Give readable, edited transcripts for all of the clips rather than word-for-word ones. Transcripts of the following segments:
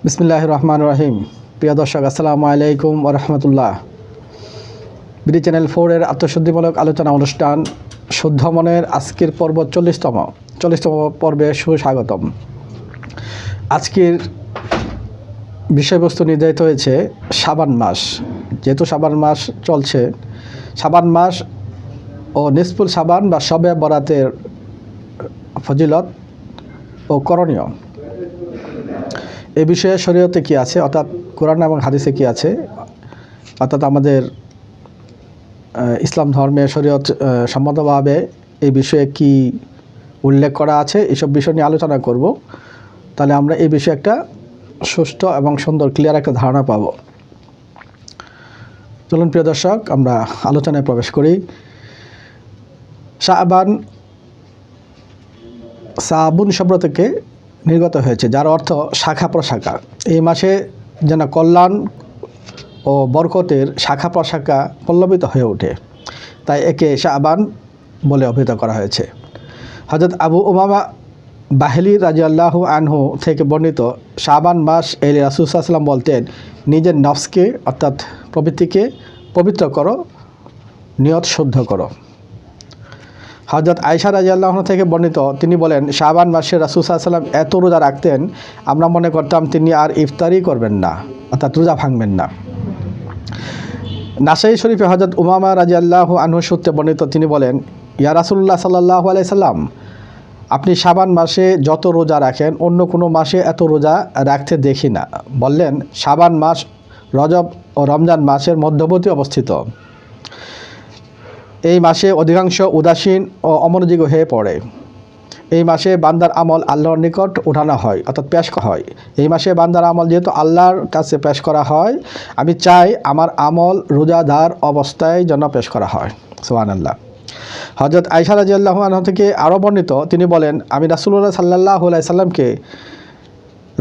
বিসমিল্লাহির রহমানির রহিম। প্রিয় দর্শক, আসসালামু আলাইকুম ওয়া রাহমাতুল্লাহ। বিডি চ্যানেল 4 এর আত্মশুদ্ধিমূলক আলোচনা অনুষ্ঠান শুদ্ধ মনের আজকের পর্ব 40তম পর্বে সুস্বাগতম। আজকের বিষয়বস্তু নির্ধারিত হয়েছে শাবান মাস। যেহেতু শাবান মাস চলছে, শাবান মাস ও নিসফুল শাবান বা শবে বরাতের ফজিলত ও করণীয়, এ বিষয়ে শরীয়তে কী আছে, অর্থাৎ কোরআন এবং হাদিসে কী আছে, অর্থাৎ আমাদের ইসলাম ধর্মে শরীয়ত সম্মতভাবে এই বিষয়ে কি উল্লেখ করা আছে, এসব বিষয় নিয়ে আলোচনা করব। তাহলে আমরা এই বিষয়ে একটা সুষ্ঠু এবং সুন্দর ক্লিয়ার একটা ধারণা পাব। চলুন প্রিয় দর্শক, আমরা আলোচনায় প্রবেশ করি। সাবুন শব্দ থেকে নির্গত হয়েছে, যার অর্থ শাখা প্রশাখা। এই মাসে যেন কল্যাণ ও বরকতের শাখা প্রশাখা পল্লবিত হয়ে ওঠে, তাই একে শাবান বলে অভিহিত করা হয়েছে। হযরত আবু উমামা বাহিলি রাদিয়াল্লাহু আনহু থেকে বর্ণিত, শাবান মাস এলে রাসূল সাল্লাল্লাহু আলাইহি ওয়াসাল্লাম বলতেন, নিজের নফসকে অর্থাৎ প্রবৃত্তিকে পবিত্র করো, নিয়ত শুদ্ধ করো। হযরত আয়েশা রাদিয়াল্লাহু আনহা থেকে বর্ণিত, তিনি বলেন, শাবান মাসে রাসূল সাল্লাল্লাহু আলাইহি ওয়াসাল্লাম এত রোজা রাখতেন, আমরা মনে করতাম তিনি আর ইফতারি করবেন না, অর্থাৎ রোজা ভাঙবেন না। নাসাই শরীফে হযরত উমামা রাদিয়াল্লাহু আনহু সূত্রে বর্ণিত, তিনি বলেন, ইয়া রাসূলুল্লাহ সাল্লাল্লাহু আলাইহি সাল্লাম, আপনি শাবান মাসে যত রোজা রাখেন অন্য কোনো মাসে এত রোজা রাখতে দেখি না। বললেন, শাবান মাস রজব ও রমজান মাসের মধ্যবর্তী অবস্থিত। এই মাসে অধিকাংশ উদাসীন ও অমনোযোগী হয়ে পড়ে। এই মাসে বান্দার আমল আল্লাহর নিকট উঠানো হয়, অর্থাৎ পেশ করা হয়। এই মাসে বান্দার আমল যেহেতু আল্লাহর কাছে পেশ করা হয়, আমি চাই আমার আমল রোজাদার অবস্থায় যেন পেশ করা হয়। সুবহানাল্লাহ। হযরত আয়েশা রাদিয়াল্লাহু আনহা থেকে আরও বর্ণিত, তিনি বলেন, আমি রাসূলুল্লাহ সাল্লাল্লাহু আলাইহি সাল্লামকে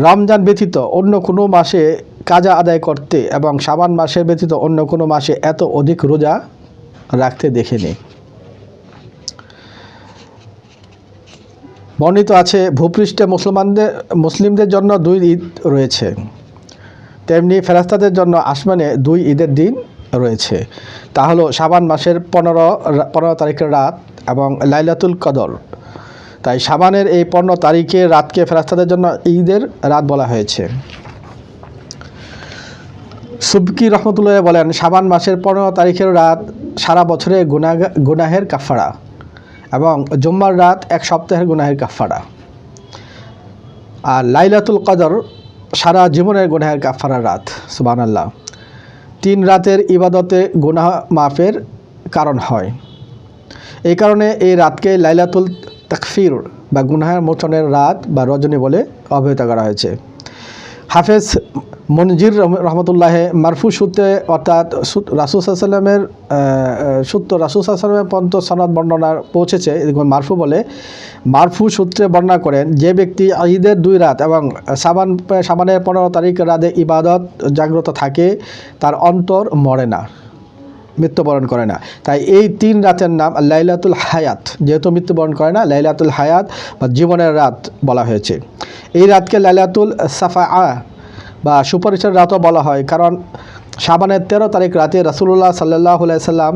রমজান ব্যতীত অন্য কোনো মাসে কাজা আদায় করতে এবং শাবান মাসের ব্যতীত অন্য কোনো মাসে এত অধিক রোজা রাখতে দেখিনি। বর্ণিত আছে, ভূপৃষ্ঠে মুসলিমদের জন্য 2 ঈদ রয়েছে, তেমনি ফেরেশতাদের জন্য আসমানে 2 ঈদের দিন রয়েছে। তা হলো শাবান মাসের 15 তারিখের রাত এবং লাইলাতুল কদর। তাই শাবানের এই 15 তারিখের রাতকে ফেরেশতাদের জন্য ঈদের রাত বলা হয়েছে। সুবকি রহমতুল্লাহ বলেন, শাবান মাসের 15 তারিখের রাত সারা বছরের গুনাহের কাফারা এবং জুম্মার রাত 1 সপ্তাহের গুনাহের কাফারা। আর লাইলাতুল কদর সারা জীবনের গুনাহের কাফারার রাত। সুবহানাল্লাহ। 3 রাতের ইবাদতে গুনাহ মাফের কারণ হয়। এই কারণে এই রাতকে লাইলাতুল তাকফির বা গুনাহের মোচনের রাত বা রজনী বলে অভিহিত করা হয়েছে। হাফেজ মনজির রহমতুল্লাহ মারফু সূত্রে, অর্থাৎ রাসূল সাল্লাল্লাহু আলাইহি ওয়াসাল্লামের সূত্র রাসূল সাল্লাল্লাহু আলাইহি ওয়াসাল্লামের পর্যন্ত সনদ বর্ণনা পৌঁছেছে, মারফু বলে। মারফু সূত্রে বর্ণনা করেন, যে ব্যক্তি ঈদের 2 রাত এবং শাবানের 15 তারিখ রাতে ইবাদত জাগ্রত থাকে, তার অন্তর মরে না, মৃত্যুবরণ করে না। তাই এই 3 রাতের নাম লাইলাতুল হায়াত, যেহেতু মৃত্যুবরণ করে না, লাইলাতুল হায়াত বা জীবনের রাত বলা হয়েছে। এই রাতকে লাইলাতুল সাফাআ বা সুপারিশের রাতও বলা হয়, কারণ শাবানের 13 তারিখ রাতে রাসূলুল্লাহ সাল্লাল্লাহু আলাইহি সাল্লাম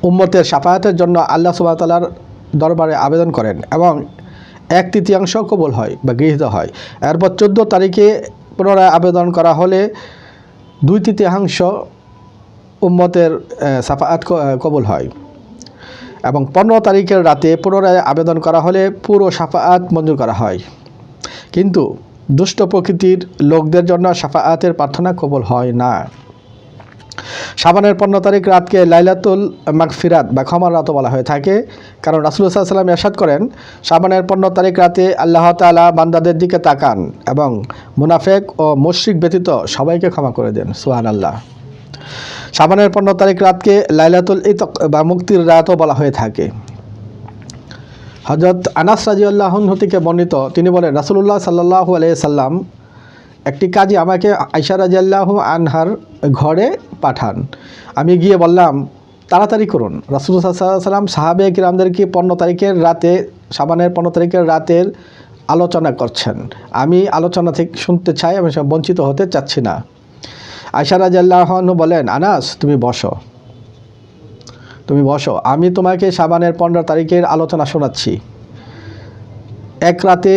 উম্মতের শাফায়াতের জন্য আল্লাহ সুবহানাহু ওয়া তাআলার দরবারে আবেদন করেন এবং 1/3 কবুল হয় বা গৃহীত হয়। এরপর 14 তারিখে পুনরায় আবেদন করা হলে 2/3 উম্মতের শাফায়াত কবুল হয় এবং 15 তারিখের রাতে পুনরায় আবেদন করা হলে পুরো শাফায়াত মঞ্জুর করা হয়। কিন্তু দুষ্ট প্রকৃতির লোকদের জন্য শাফায়াতের প্রার্থনা কবুল হয় না। শাবানের 15 তারিখ রাতকে লাইলাতুল মাগফিরাত বা ক্ষমার রাতও বলা হয়ে থাকে, কারণ রাসূলুল্লাহ সাল্লাল্লাহু আলাইহি ওয়াসাল্লাম ইরশাদ করেন, শাবানের 15 তারিখ রাতে আল্লাহ তাআলা বান্দাদের দিকে তাকান এবং মুনাফিক ও মুশরিক ব্যতীত সবাইকে ক্ষমা করে দেন। সুবহানাল্লাহ। শাবানের 15 তারিখ রাতকে লাইলাতুল ইতক বা মুক্তির রাতও বলা হয়ে থাকে। হযরত আনাস রাদিয়াল্লাহু আনহু থেকে বর্ণিত, তিনি বলেন, রাসূলুল্লাহ সাল্লাল্লাহু আলাইহি সাল্লাম একটি কাজী আমাকে আয়েশা রাদিয়াল্লাহু আনহার ঘরে পাঠান। আমি গিয়ে বললাম, তাড়াতাড়ি করুন। রাসূলুল্লাহ সাল্লাল্লাহু আলাইহি সাল্লাম সাহাবে কিরামদেরকে 15 তারিখের রাতে, শাবানের 15 তারিখের রাতের আলোচনা করছেন। আমি আলোচনা থেকে শুনতে চাই, আমি বঞ্চিত হতে চাচ্ছি না। আয়েশা রাদিয়াল্লাহু আনহা বলেন, আনাস তুমি বসো, তুমি বসো, আমি তোমাকে শাবানের 15 তারিখের আলোচনা শোনাচ্ছি। এক রাতে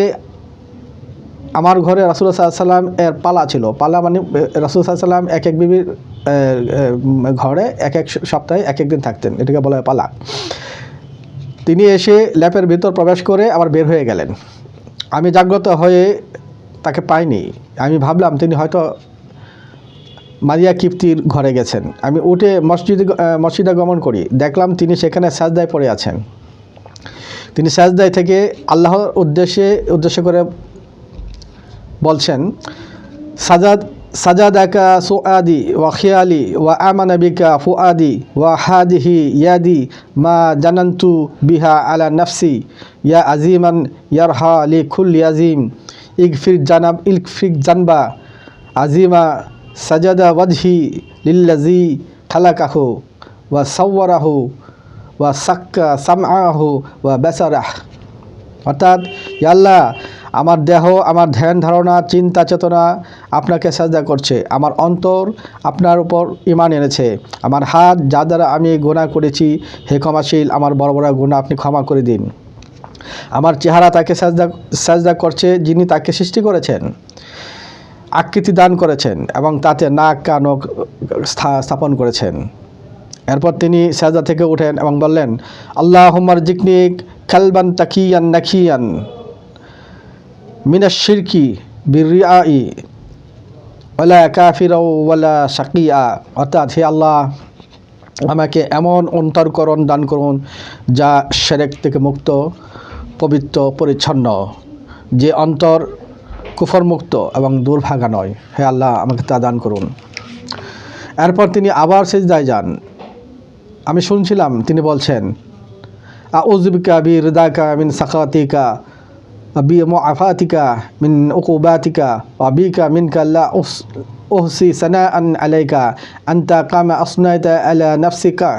আমার ঘরে রাসূলুল্লাহ সাল্লাল্লাহু আলাইহি ওয়াসাল্লাম এর পালা ছিল। পালা মানে রাসূলুল্লাহ সাল্লাল্লাহু আলাইহি ওয়াসাল্লাম এক এক বিবির ঘরে এক এক সপ্তাহে এক এক দিন থাকতেন, এটাকে বলা হয় পালা। তিনি এসে ল্যাপের ভিতর প্রবেশ করে আবার বের হয়ে গেলেন। আমি জাগ্রত হয়ে তাকে পাইনি। আমি ভাবলাম তিনি হয়তো মারিয়া কিপ্তির ঘরে গেছেন। আমি উঠে মসজিদে গমন করি, দেখলাম তিনি সেখানে সাজদায় পড়ে আছেন। তিনি সাজদায় থেকে আল্লাহর উদ্দেশ্য করে বলছেন, সাজাদাকা সুআদি ওয়া খিয়ালি ওয়া আমানা বিকা ফুআদি ওয়া হাদিহি ইয়াদি মা জানান্তু বিহা আলা নাফসি ইয়া আজিমান ইয়ারহা লি কুল্লি আজিম ইগফির জানবা আজিমা সাজাদা ওয়াজহি লিল্লাজি খালাকাহু ওয়া সাওয়ারাহু ওয়া সাক্কা সামআহু ওয়া বাসারাহ। অর্থাৎ ইয়া আল্লাহ, আমার দেহ, আমার ধ্যান ধারণা, চিন্তা চেতনা আপনাকে সাজদা করছে। আমার অন্তর আপনার উপর ঈমান এনেছে। আমার হাত যা দ্বারা আমি গুনাহ করেছি, হে ক্ষমাশীল, আমার বড় বড় গুনাহ আপনি ক্ষমা করে দিন। আমার চেহারা তাকে সাজদা করছে যিনি তাকে সৃষ্টি করেছেন, আকৃতি দান করেছেন এবং তাতে নাক কান স্থাপন করেছেন। এরপর তিনি সাজদা থেকে উঠেন এবং বললেন, আল্লাহুম্মা রজিকনি কালবান তাকিয়ান নাকিয়ান মিনাশ শিরকি বিরিয়াই ওয়ালা কাফিরা ওয়ালা শাকিয়া। অর্থাৎ হে আল্লাহ, আমাকে এমন অন্তরকরণ দান করুন যা শিরক থেকে মুক্ত, পবিত্র, পরিচ্ছন্ন, যে অন্তর কুফর মুক্ত এবং দুর্ভাগা নয়। হে আল্লাহ, আমাকে তা দান করুন। এরপর তিনি আবার সিজদায় যান। আমি শুনছিলাম তিনি বলছেন, আউযু বিকা বিরিদাকা মিন সাখাতিকা বি মুআফাতিকা মিন উকুবাতিকা ওয়া বিকা মিনকা লা উহসি সানাআন আলাইকা আনতা কামা আসনাইতা আলা নাফসিকা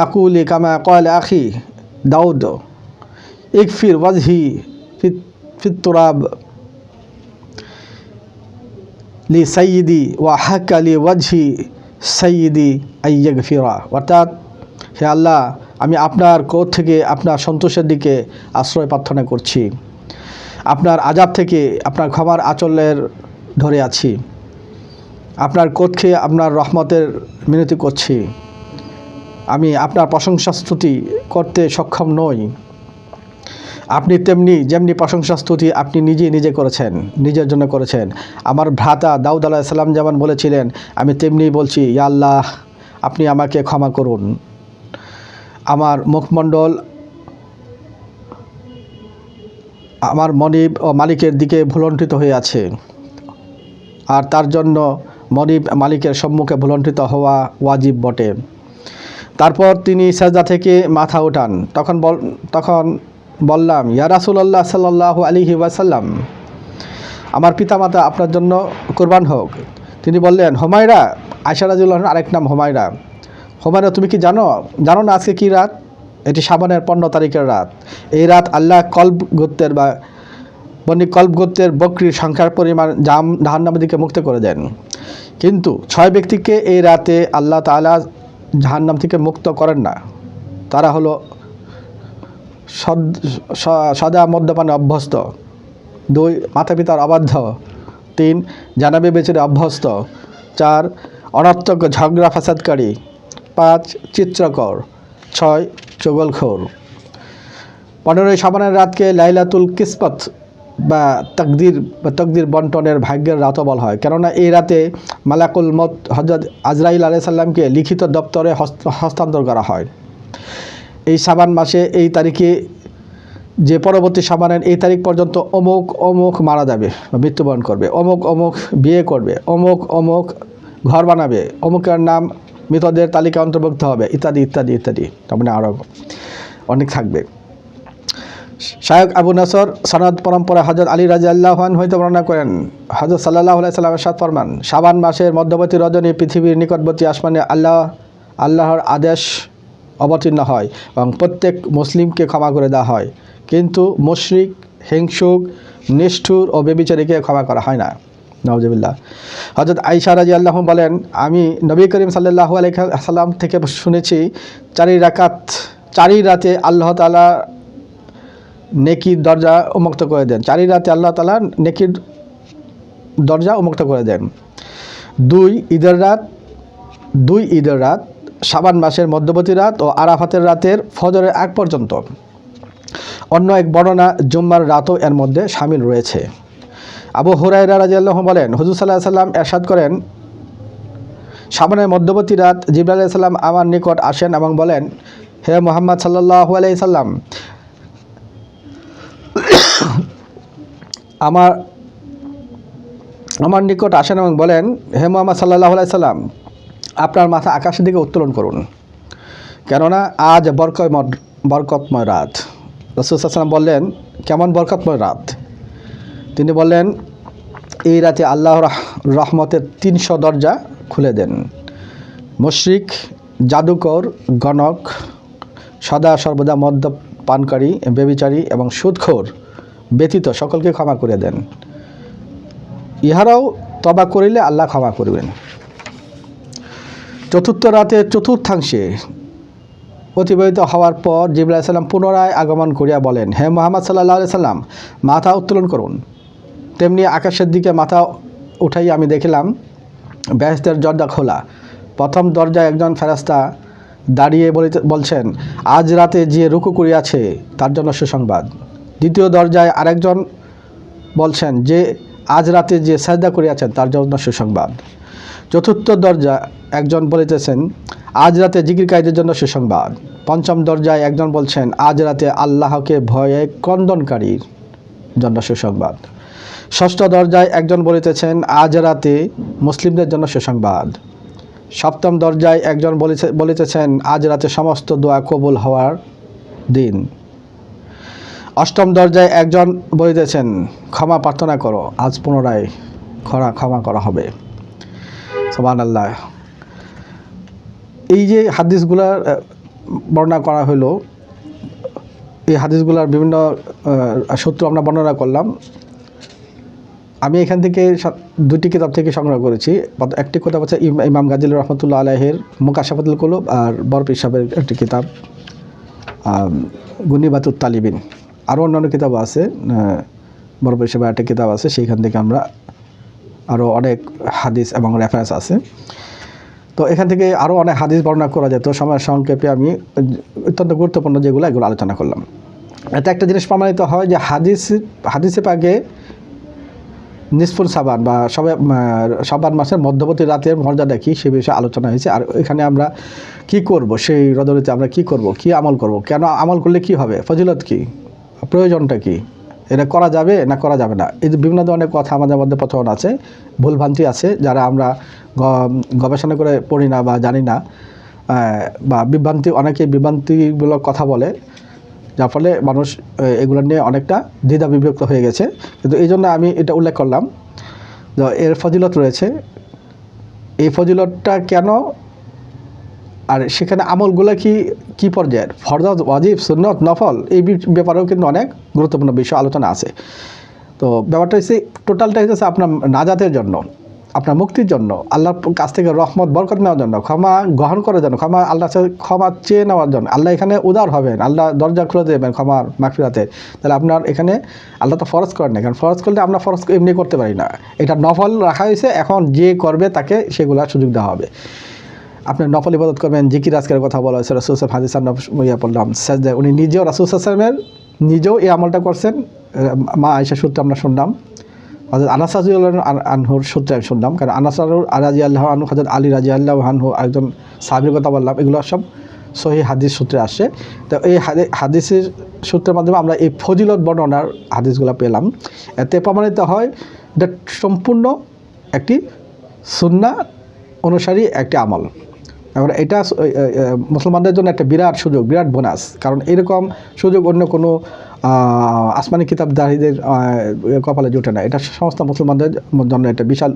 আকুলি কামা ক্বালা আখি দাউদ ইগফির ওয়াজহি ফিত তুরাব লি সাইয়্যিদি ওয়া হাক্কা লি ওয়াজহি সাইয়্যিদি আইয়াগফিরা। অর্থাৎ হে আল্লাহ, আমি আপনার ক্রোধ থেকে আপনার সন্তোষের দিকে আশ্রয় প্রার্থনা করছি, আপনার আযাব থেকে আপনার ক্ষমার আঁচলের ধরে আছি, আপনার ক্রোধকে আপনার রহমতের মিনতি করছি। আমি আপনার প্রশংসা স্তুতি করতে সক্ষম নই। আপনি যেমনি প্রশংসা স্তুতি আপনি নিজে করেছেন, নিজের জন্য করেছেন। আমার ভ্রাতা দাউদ আলাইহিস সালাম যেমন বলেছিলেন, আমি তেমনি বলছি, ইয়া আল্লাহ, আপনি আমাকে ক্ষমা করুন। আমার মুখমণ্ডল আমার মনিব ও মালিকের দিকে ভুলণ্ঠিত হয়ে আছে, আর তার জন্য মনিব মালিকের সম্মুখে ভুলণ্ঠিত হওয়া ওয়াজিব বটে। তারপর তিনি সাজদা থেকে মাথা উঠান। তখন বললাম, ইয়া রাসূলুল্লাহ সাল্লাল্লাহু আলাইহি ওয়াসাল্লাম, আমার পিতামাতা আপনার জন্য কুরবান হোক। তিনি বললেন, হুমায়রা। আয়েশা রাদিয়াল্লাহু আনহার আরেক নাম হুমায়রা। হুমায়রা, তুমি কি জানো না আজকে কী রাত? এটি শাবানের 15 তারিখের রাত। এই রাত আল্লাহ কলব গোত্রের বকরির সংখ্যার পরিমাণ জাহান্নামের দিকে মুক্ত করে দেন। কিন্তু 6 ব্যক্তিকে এই রাতে আল্লাহ তাআলা জাহান্নাম থেকে মুক্ত করেন না। তারা হলো সদা মদ্যপানে অভ্যস্ত, 2 মাতা পিতার অবাধ্য, 3 জানাবে বেচারে অভ্যস্ত, 4 অনর্থক ঝগড়া ফাসাদকারী, 5 চিত্রকর, 6 চগলখোর। 15 শাবানের রাতকে লাইলাতুল কিসমত বা তকদির বন্টনের ভাগ্যের রাতও বলা হয়, কেননা এই রাতে মালাকুল মত হযরত আজরাইল আলাইহিস সালামকে লিখিত দপ্তরে হস্তান্তর করা হয়। এই শাবান মাসে এই তারিখে, যে পরবর্তী শাবানের এই তারিখ পর্যন্ত অমুক মারা যাবে বা মৃত্যুবরণ করবে, অমুক বিয়ে করবে, অমুক ঘর বানাবে, অমুকের নাম মৃতদের তালিকা অন্তর্ভুক্ত হবে, ইত্যাদি ইত্যাদি ইত্যাদি। তারপরে আরও অনেক থাকবে। শায়খ আবু নাসর সনদ পরম্পরা হযরত আলী রাদিয়াল্লাহু আনহু হইতে বর্ণনা করেন, হযরত সাল্লাল্লাহু আলাইহি সাল্লামের সাথ ফরমান, শাবান মাসের মধ্যবর্তী রজনী পৃথিবীর নিকটবর্তী আসমানে আল্লাহর আদেশ অবতীর্ণ হয় এবং প্রত্যেক মুসলিমকে ক্ষমা করে দেওয়া হয়। কিন্তু মুশরিক হিংসুক, নিষ্ঠুর ও ব্যভিচারীকে ক্ষমা করা হয় না। নাউজুবিল্লাহ। হযরত আয়েশা রাদিয়াল্লাহু বলেন, আমি নবী করিম সাল্লাল্লাহু আলাইহি ওয়াসাল্লাম থেকে শুনেছি, চারি রাতে আল্লাহ তাআলা নেকির দরজা উন্মুক্ত করে দেন। চারি রাতে আল্লাহ তাআলা নেকির দরজা উন্মুক্ত করে দেন। দুই ঈদের রাত, শাবান মাসের মধ্যবর্তী রাত ও আরাফাতের রাতের ফজরের আগ পর্যন্ত। অন্য এক বর্ণনা জুম্মার রাতও এর মধ্যে শামিল রয়েছে। আবু হুরায়রা রাদিয়াল্লাহু বলেন, হুজুর সাল্লাল্লাহু আলাইহি ওয়াসাল্লাম ইরশাদ করেন, শাবানের মধ্যবর্তী রাত জিবরাইল আলাইহিস সালাম আমার নিকট আসেন এবং বলেন, হে মুহাম্মদ সাল্লাল্লাহু আলাইহি সাল্লাম, আমার নিকট আসেন এবং বলেন, হে মুহাম্মদ সাল্লাল্লাহু আলাইহি সাল্লাম, আপনার মাথা আকাশের দিকে উত্তোলন করুন, কেননা আজ বরকতময় রাত। রাসূল সাল্লাল্লাহু আলাইহি ওয়াসাল্লাম বললেন, কেমন বরকতময় রাত? তিনি বললেন, এই রাতে আল্লাহর রহমতের 300 দরজা খুলে দেন। মুশরিক, জাদুকর, গণক, সদা সর্বদা মদ্যপানকারী, ব্যভিচারী এবং সুদখোর ব্যতীত সকলকে ক্ষমা করে দেন। ইহারাও তওবা করিলে আল্লাহ ক্ষমা করবেন। চতুর্থ রাতের চতুর্থাংশে অতিবাহিত হওয়ার পর জিবরাইল আলাইহিস সালাম পুনরায় আগমন করিয়া বলেন, হে মুহাম্মদ সাল্লাল্লাহু আলাইহি সাল্লাম, মাথা উত্তোলন করুন। তেমনি আকাশের দিকে মাথা উঠাই আমি দেখিলাম বেহেশতের দরজা খোলা। প্রথম দরজায় একজন ফেরেশতা দাঁড়িয়ে বলছেন, আজ রাতে যে রুকু করিয়াছে তার জন্য সুসংবাদ। দ্বিতীয় দরজায় আরেকজন বলছেন যে আজ রাতে যে সাজদা করিয়াছেন তার জন্য সুসংবাদ। চতুর্থ দরজা একজন বলিতেছেন, আজ রাতে জিকিরকারীদের জন্য সুসংবাদ। পঞ্চম দরজায় একজন বলছেন, আজ রাতে আল্লাহকে ভয়ে ক্রন্দনকারীর জন্য সুসংবাদ। ষষ্ঠ দরজায় একজন বলিতেছেন, আজ রাতে মুসলিমদের জন্য সুসংবাদ। সপ্তম দরজায় একজন বলিতেছেন, আজ রাতে সমস্ত দোয়া কবুল হওয়ার দিন। অষ্টম দরজায় একজন বলিতেছেন, ক্ষমা প্রার্থনা করো, আজ পুনরায় ক্ষমা করা হবে। সুবহানাল্লাহ। এই যে হাদিসগুলার বর্ণনা করা হলো, এই হাদিসগুলার বিভিন্ন সূত্র আমরা বর্ণনা করলাম। আমি এখান থেকে দুটি কিতাব থেকে সংগ্রহ করেছি। একটি কিতাব হচ্ছে ইমাম গাজ্জালী রহমতুল্লাহ আলাইহির মুকাশাফাতুল কুলুব, আর বড় পীর সাহেবের একটি কিতাব গুনিবাতুত তালিবিন। আরও অন্যান্য কিতাব আছে, বড় পীর সাহেবের একটা কিতাব আছে, সেইখান থেকে আমরা আরও অনেক হাদিস এবং রেফারেন্স আছে। তো এখান থেকে আরও অনেক হাদিস বর্ণনা করা যেত, সময়ের সংক্ষেপে আমি অত্যন্ত গুরুত্বপূর্ণ যেগুলো এগুলো আলোচনা করলাম। এতে একটা জিনিস প্রমাণিত হয় যে হাদিসে পাকে নিসফুল সাবান বা শাবান মাসের মধ্যবর্তী রাতের মর্যাদা কী সে বিষয়ে আলোচনা হয়েছে। আর এখানে আমরা কি করব, সেই রজনীতে আমরা কি করব, কি আমল করব, কেন আমল করলে কি হবে, ফজিলত কি, প্রয়োজনটা কি, এটা করা যাবে না করা যাবে না, এই যে বিভিন্ন ধরনের কথা আমাদের মধ্যে প্রচলন আছে, ভুলভ্রান্তি আছে, যারা আমরা গবেষণা করে পড়ি না বা জানি না, বা অনেকে বিভ্রান্তিমূলক কথা বলে, যার ফলে মানুষ এগুলো নিয়ে অনেকটা দ্বিধা বিভক্ত হয়ে গেছে। কিন্তু এই জন্য আমি এটা উল্লেখ করলাম যে এর ফজিলত রয়েছে। এই ফজিলতটা কেন, আর সেখানে আমলগুলো কি পর্যায়ের, ফরজ, ওয়াজিব, সুন্নত, নফল, এই ব্যাপারেও কিন্তু অনেক গুরুত্বপূর্ণ বিষয় আলোচনা আছে। তো ব্যাপারটা হচ্ছে টোটালটা হচ্ছে আপনার নাজাতের জন্য, আপনার মুক্তির জন্য, আল্লাহর কাছ থেকে রহমত বরকত নেওয়ার জন্য, ক্ষমা গ্রহণ করার জন্য, আল্লাহর সাথে ক্ষমা চেয়ে নেওয়ার জন্য। আল্লাহ এখানে উদার হবেন, আল্লাহ দরজা খুলে দেবেন ক্ষমার, মাগফিরাতের। তাহলে আপনার এখানে আল্লাহ তো ফরজ করেন না, কারণ ফরজ করলে আমরা ফরজ এমনি করতে পারি না, এটা নফল রাখা হয়েছে। এখন যে করবে তাকে সেগুলো সুযোগ দেওয়া হবে। আপনি নফল ইবাদত করবেন, জিকির আজকের কথা বলা হয়েছে, রাসূল সাল্লাল্লাহু আলাইহি ওয়াসাল্লাম পড়লাম সাজদা, উনি নিজেও রাসূল সাল্লাল্লাহু আলাইহি ওয়াসাল্লামের নিজেও এই আমলটা করছেন। মা আয়েশা সূত্রে আমরা শুনলাম, হযরত আনাস রাদিয়াল্লাহু আনহুর সূত্রে আমি শুনলাম, কারণ আনাস রাদিয়াল্লাহু আনহু, হযরত আলী রাদিয়াল্লাহু আনহু একজন সাহাবীর কথা বললাম, এগুলো সব সহিহ হাদিস সূত্রে আসে। তো এই হাদিসের সূত্রের মাধ্যমে আমরা এই ফজিলত বর্ণনার হাদিসগুলো পেলাম। এতে প্রমাণিত হয় এটা সম্পূর্ণ একটি সুন্নাহ অনুসারী একটি আমল। এবার এটা মুসলমানদের জন্য একটা বিরাট সুযোগ, বিরাট বোনাস, কারণ এরকম সুযোগ অন্য কোনো আসমানি কিতাবধারীদের কপালে জুটে না। এটা সমস্ত মুসলমানদের জন্য একটা বিশাল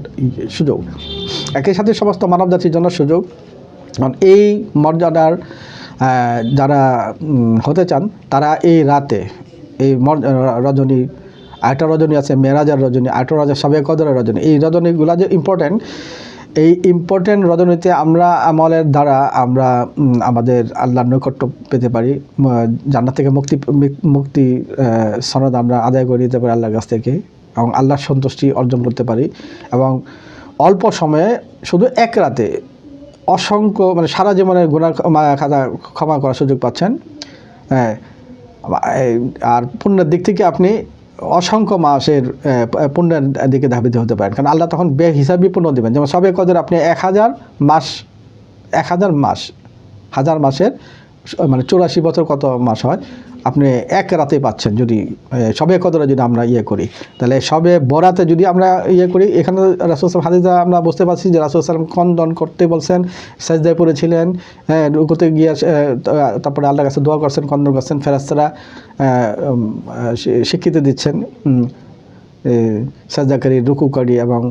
সুযোগ, একই সাথে সমস্ত মানব জাতির জন্য সুযোগ। কারণ এই মর্যাদার যারা হতে চান তারা এই রাতে এই রজনী, আরেকটা রজনী আছে মেরাজের রজনী, আরেকটা রজনী সবে কদরের রজনী। এই রজনীগুলো যে ইম্পর্টেন্ট, এই ইম্পর্টেন্ট রজনীতে আমরা আমলের দ্বারা আমরা আমাদের আল্লাহর নৈকট্য পেতে পারি, জান্নাত থেকে মুক্তি সনদ আমরা আদায় করে নিতে পারি আল্লাহর কাছ থেকে, এবং আল্লাহর সন্তুষ্টি অর্জন করতে পারি। এবং অল্প সময়ে শুধু এক রাতে অসংখ্য মানে সারা জীবনের গুনাহ খাতা ক্ষমা করার সুযোগ পাচ্ছেন। হ্যাঁ, আর পুণ্যের দিক থেকে আপনি অসংখ্য মাসের পুণ্যের দিকে ধাবিত হতে পারেন, কারণ আল্লাহ তখন বেহিসাবি পুণ্য দেবেন। যেমন সবে কদর আপনি 1000 মাস, 1000 মাসের মানে 84 বছর কত মাস হয়, আপনি এক রাতে পাচ্ছেন। যদি সবে কদরে যদি আমরা করি, তাহলে সবে বরাতে যদি আমরা করি, এখানে রাসূল সাল্লাল্লাহু আলাইহি ওয়াসাল্লাম আমরা বুঝতে পারছি যে রাসূল সাল্লাল্লাহু আলাইহি ওয়াসাল্লাম খণ্ডন করতে বলছেন, সাজদায় পড়েছিলেন, রুকুতে গিয়ে তারপরে আল্লাহর কাছে দোয়া করছেন, খণ্ডন করছেন, ফেরেশতারা স্বীকৃতি দিচ্ছেন সাজদাকারী, রুকুকারী এবং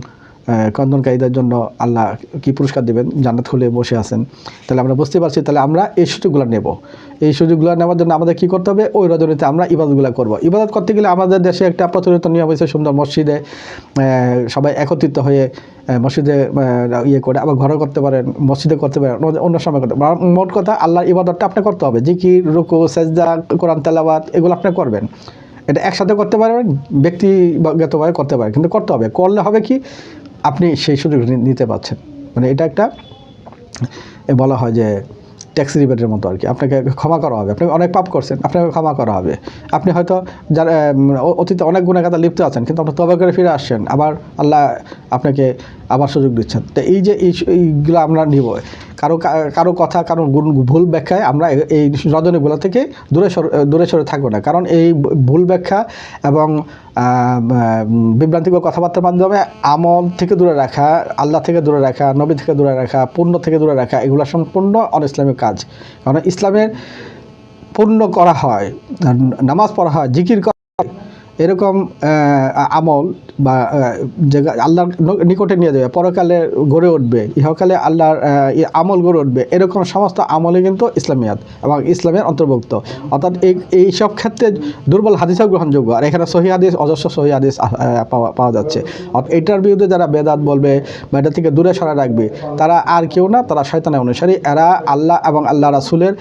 খণ্ডনকারীদের জন্য আল্লাহ কি পুরস্কার দেবেন, জান্নাত খুলে বসে আছেন। তাহলে আমরা বুঝতে পারছি, তাহলে আমরা এই সুযোগগুলো নেব। এই সুযোগগুলো নেওয়ার জন্য আমাদের কী করতে হবে, ওই রজনীতে আমরা ইবাদতগুলো করব। ইবাদত করতে গেলে আমাদের দেশে একটা প্রচলিত নিয়ম হয়েছে, সুন্দর মসজিদে সবাই একত্রিত হয়ে মসজিদে করে, আবার ঘরে করতে পারেন, মসজিদে করতে পারেন, অন্য সময় করতে পারেন। মোট কথা আল্লাহর ইবাদতটা আপনি করতে হবে, জিকির, রুকু, সাজদা, কোরআন তেলাওয়াত এগুলো আপনি করবেন। এটা একসাথে করতে পারবেন, ব্যক্তিগতভাবে করতে পারেন, কিন্তু করতে হবে। করলে হবে কি, আপনি সেই সুযোগ নিতে পারছেন। মানে এটা একটা বলা হয় যে ট্যাক্স রিবেটের মতো আর কি। আপনাকে ক্ষমা করা হবে, আপনি অনেক পাপ করছেন, আপনাকে ক্ষমা করা হবে। আপনি হয়তো যারা অতীতে অনেক গুনাহ খাতা লিপ্ত আছেন, কিন্তু আপনি তওবা করে ফিরে আসছেন, আবার আল্লাহ আপনাকে আবার সুযোগ দিচ্ছেন। তো এই যে এইগুলো আমরা নিব, কারো কথা, কারো ভুল ব্যাখ্যায় আমরা এই রজনীগুলো থেকে দূরে সরে থাকবো না। কারণ এই ভুল ব্যাখ্যা এবং বিভ্রান্তিকর কথাবার্তার মাধ্যমে আমল থেকে দূরে রাখা, আল্লাহ থেকে দূরে রাখা, নবী থেকে দূরে রাখা, পুণ্য থেকে দূরে রাখা, এগুলো সম্পূর্ণ অনইসলামিক কাজ। কারণ ইসলামের পূর্ণ করা হয়, নামাজ পড়া হয়, জিকির করা হয়, এরকম আমল বা যে আল্লাহর নিকটে নিয়ে যাবে, পরকালে গড়ে উঠবে, ইহকালে আল্লাহর আমল গড়ে উঠবে, এরকম সমস্ত আমলে কিন্তু ইসলামিয়াত এবং ইসলামের অন্তর্ভুক্ত। অর্থাৎ এই সব ক্ষেত্রে দুর্বল হাদিসও গ্রহণযোগ্য। আর এখানে সহিহ হাদিস, অজস্র সহিহ হাদিস পাওয়া যাচ্ছে। এটার বিরুদ্ধে যারা বেদাত বলবে বা এটা থেকে দূরে সরা রাখবে, তারা আর কেউ না, তারা শয়তানের অনুসারী। এরা আল্লাহ এবং আল্লাহ রাসূলের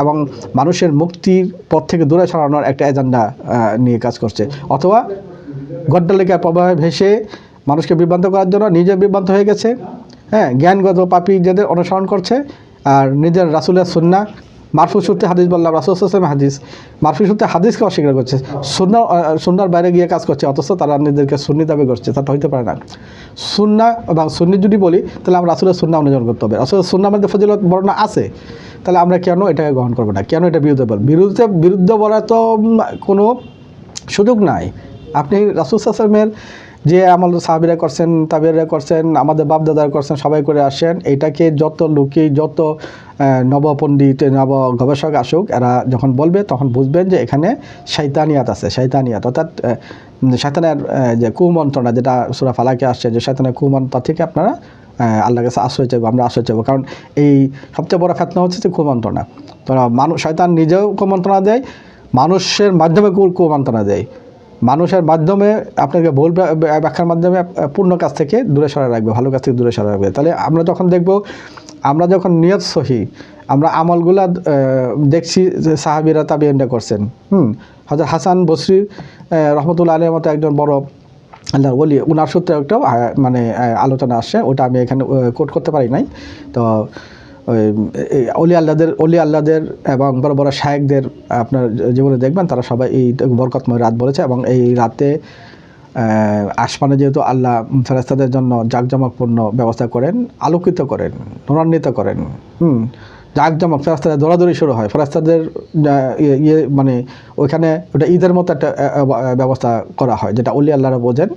এবং মানুষের মুক্তির পথ থেকে দূরে সরানোর একটা এজেন্ডা নিয়ে কাজ করছে, অথবা গড্ডালিকার প্রবাহে ভেসে মানুষকে বিভ্রান্ত করার জন্য নিজে বিভ্রান্ত হয়ে গেছে। হ্যাঁ, জ্ঞানগত পাপী যাদের অনুসরণ করছে, আর নিজের রাসূলের সুন্নাহ, মারফু সূত্রে হাদিস বললাম, রাসূল সাল্লাল্লাহু আলাইহি ওয়াসাল্লাম হাদিস, মারফু সূত্রে হাদিসকে অস্বীকার করছে, সুন্নাহর বাইরে গিয়ে কাজ করছে, অথচ তারা নিজেদেরকে সুন্নি দাবি করছে। তা হইতে পারে না। সুন্নাহ এবং সুন্নি যদি বলি, তাহলে আমরা রাসূলের সুন্নাহ অনুসরণ করতে হবে। রাসূলের সুন্নাহর মধ্যে ফজিলত বর্ণনা আছে, তাহলে আমরা কেন এটাকে গ্রহণ করবো না? কেন এটা বিরুদ্ধে বলার তো কোনো সুযোগ নাই। আপনি রাসূল সাল্লাল্লাহু আলাইহি ওয়াসাল্লামের যে আমল সাহাবীরা করছেন, তাবেঈরা করছেন, আমাদের বাপদাদারা করছেন, সবাই করে আসেন, এটাকে যত লোকে, যত নবপণ্ডিত, নব গবেষক আসুক, এরা যখন বলবে তখন বুঝবেন যে এখানে শয়তানিয়াত আছে। শয়তানিয়াত অর্থাৎ শয়তানের যে কুমন্ত্রণা, যেটা সূরা ফালাকে আসছে, যে শয়তানের কুমন্ত্র থেকে আপনারা আল্লাহর কাছে আশ্রয় চাইবো, আমরা আশ্রয় চাইবো। কারণ এই সবচেয়ে বড় ফিতনা হচ্ছে যে কুমন্ত্রণা। তো শয়তান নিজেও কুমন্ত্রণা দেয়, মানুষের মাধ্যমে কুমন্ত্রণা দেয়, মানুষের মাধ্যমে আপনাকে ভুল ব্যাখ্যার মাধ্যমে পূর্ণ কাজ থেকে দূরে সরে রাখবে, ভালো কাজ থেকে দূরে সরে রাখবে। তাহলে আমরা যখন দেখব, আমরা যখন নিয়ত সহি, আমরা আমলগুলা দেখছি যে সাহাবীরা তাবেঈনরা করছেন। হযরত হাসান বসরি রহমতুল্লাহ আলাইহির মতো একজন বড় আল্লাহর ওলি, উনার সূত্রে একটা মানে আলোচনা আসছে, ওটা আমি এখানে কোট করতে পারি নাই। তো অলি আল্লাহদের এবং বড় বড় শায়েখদের আপনার জীবনে দেখবেন, তারা সবাই এই বরকতময় রাত বলেছে। এবং এই রাতে আসমানে যেহেতু আল্লাহ ফেরেশতাদের জন্য জাঁকজমকপূর্ণ ব্যবস্থা করেন, আলোকিত করেন, নূরান্বিত করেন, জাঁকজমক, ফেরেশতাদের দৌড়াদৌড়ি শুরু হয়, ফেরেশতাদের মানে ওইখানে ওটা ঈদের মতো একটা ব্যবস্থা করা হয়, যেটা অলি আল্লাহরা বোঝেন।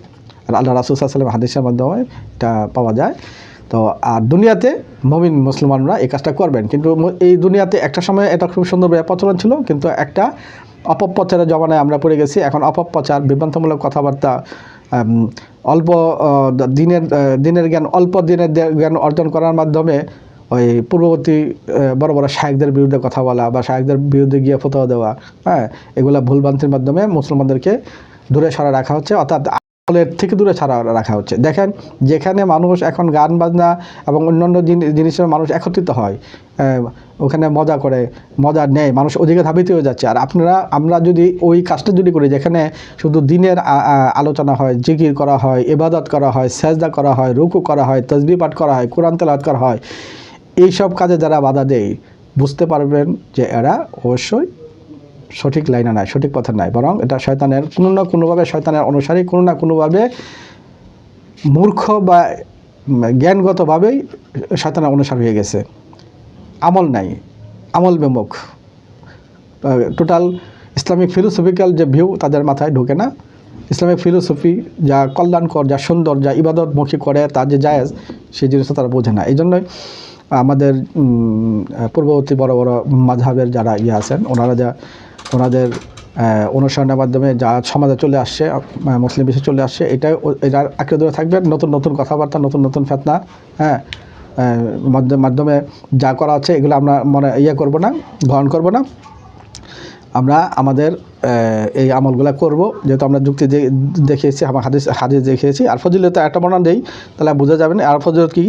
আর আল্লাহ রাসূল সাল্লাল্লাহু আলাইহি ওয়াসাল্লাম হাদিসের মাধ্যমে এটা পাওয়া যায়। তো আর দুনিয়াতে মুমিন মুসলমানরা এই কাজটা করবেন, কিন্তু এই দুনিয়াতে একটা সময় এটা খুব সুন্দরভাবে প্রচলন ছিল, কিন্তু একটা অপপ্রচারের জমানায় আমরা পড়ে গেছি। এখন অপপ্রচার, বিভ্রান্তমূলক কথাবার্তা, অল্প দিনের জ্ঞান, অল্প দিনের জ্ঞান অর্জন করার মাধ্যমে ওই পূর্ববর্তী বড় বড় শায়েখদের বিরুদ্ধে কথা বলা বা শায়েখদের বিরুদ্ধে গিয়ে ফতোয়া দেওয়া, হ্যাঁ, এগুলা ভুলভ্রান্তির মাধ্যমে মুসলমানদেরকে দূরে সরা রাখা হচ্ছে, অর্থাৎ আমলের থেকে দূরে ছাড়া রাখা হচ্ছে। দেখেন, যেখানে মানুষ এখন গান বাজনা এবং অন্যান্য জিনিসের মানুষ একত্রিত হয়, ওখানে মজা নেয়, মানুষ ওদিকে ধাবিত হয়ে যাচ্ছে। আর আমরা যদি ওই কাজটা যদি করি, যেখানে শুধু দিনের আলোচনা হয়, জিকির করা হয়, ইবাদত করা হয়, সেজদা করা হয়, রুকু করা হয়, তাসবিহ পাঠ করা হয়, কোরআন তেলাওয়াত করা হয়, এইসব কাজে যারা বাধা দেয়, বুঝতে পারবেন যে এরা অবশ্যই সঠিক লাইনে নাই, সঠিক পথে নাই, বরং এটা শয়তানের কোনো না কোনোভাবে, শয়তানের অনুসারী, কোনো না কোনোভাবে মূর্খ বা জ্ঞানগতভাবেই শয়তানের অনুসারী হয়ে গেছে। আমল নাই, আমল বিমুখ, টোটাল ইসলামিক ফিলোসফিক্যাল যে ভিউ তাদের মাথায় ঢোকে না। ইসলামিক ফিলোসফি যা কল্যাণকর, যা সুন্দর, যা ইবাদতমুখী করে, তার যে জায়েজ, সেই জিনিসটা তারা বোঝে না। এই জন্যই আমাদের পূর্ববর্তী বড় বড় মাযহাবের যারা আছেন, ওনাদের অনুসরণের মাধ্যমে যা সমাজে চলে আসছে, মুসলিম বিশ্বে চলে আসছে, এটার আঁকড়ে ধরে থাকবেন। নতুন নতুন কথাবার্তা, নতুন নতুন ফিতনা, হ্যাঁ, মাধ্যমে যা করা হচ্ছে, এগুলো আমরা করব না, গ্রহণ করব না। আমরা আমাদের এই আমলগুলো করব, যেহেতু আমরা যুক্তি দেখিয়েছি, আমার হাদিস দেখিয়েছি। আর ফজিলতে একটা বর্ণনা দেই, তাহলে বোঝা যাবেন আর ফজিলত কী।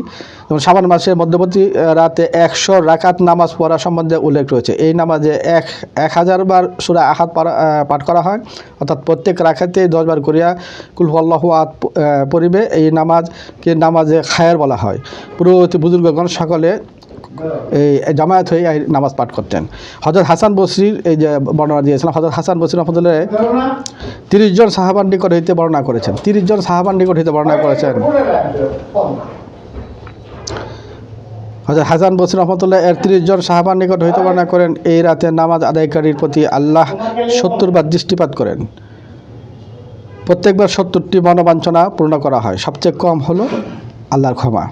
যেমন শাবান মাসের মধ্যবর্তী রাতে 100 রাকাত নামাজ পড়া সম্বন্ধে উল্লেখ রয়েছে। এই নামাজে 1000 বার সূরা আহাদ পাঠ করা হয়, অর্থাৎ প্রত্যেক রাকাতে 10 বার করিয়া কুল হুয়াল্লাহু আহাদ পড়িবে। এই নামাজকে নামাজে খায়ের বলা হয়। পূর্ববর্তী বুজুর্গগণ সকলে এই জামায়াত হয়ে নামাজ পাঠ করতেন। হযরত হাসান বসরির এই যে বর্ণনা দিয়েছিলাম, হযরত হাসান বসরি রহমতুল্লাহ 30 জন সাহাবার নিকট হইতে বর্ণনা করেছেন। 30 জন সাহাবার নিকট হইতে বর্ণনা করেছেন। হযরত হাসান বসরি রহমতুল্লাহ 30 জন সাহাবার নিকট হইতে বর্ণনা করেন, এই রাতে নামাজ আদায়কারীর প্রতি আল্লাহ 70 বার দৃষ্টিপাত করেন। প্রত্যেকবার 70টি মনোবাঞ্ছনা পূর্ণ করা হয়। সবচেয়ে কম হলো আল্লাহর ক্ষমা।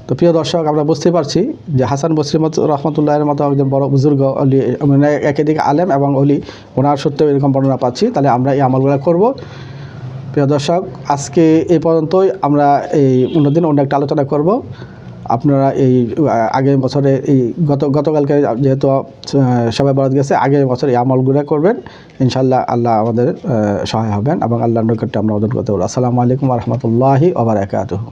তো প্রিয় দর্শক, আমরা বুঝতে পারছি যে হাসান বসরি রহমতুল্লাহের মতো একজন বড় বুজুর্গ অলি, মানে একাধিক আলেম এবং অলি, ওনার সত্ত্বেও এরকম বর্ণনা পাচ্ছি, তাহলে আমরা এই আমলগুলো করব। প্রিয় দর্শক, আজকে এই পর্যন্তই। আমরা এই অন্যদিন অন্য একটা আলোচনা করব। আপনারা এই আগের বছরে গতকালকে যেহেতু সবাই বরাত গেছে, আগের বছর এই আমলগুলো করবেন, ইনশাল্লাহ আল্লাহ আমাদের সহায় হবেন এবং আল্লাহর নিকটে আমরা অর্জন করতে পারবো। আসসালামু আলাইকুম ওয়া রাহমাতুল্লাহি ওয়া বারাকাতুহু।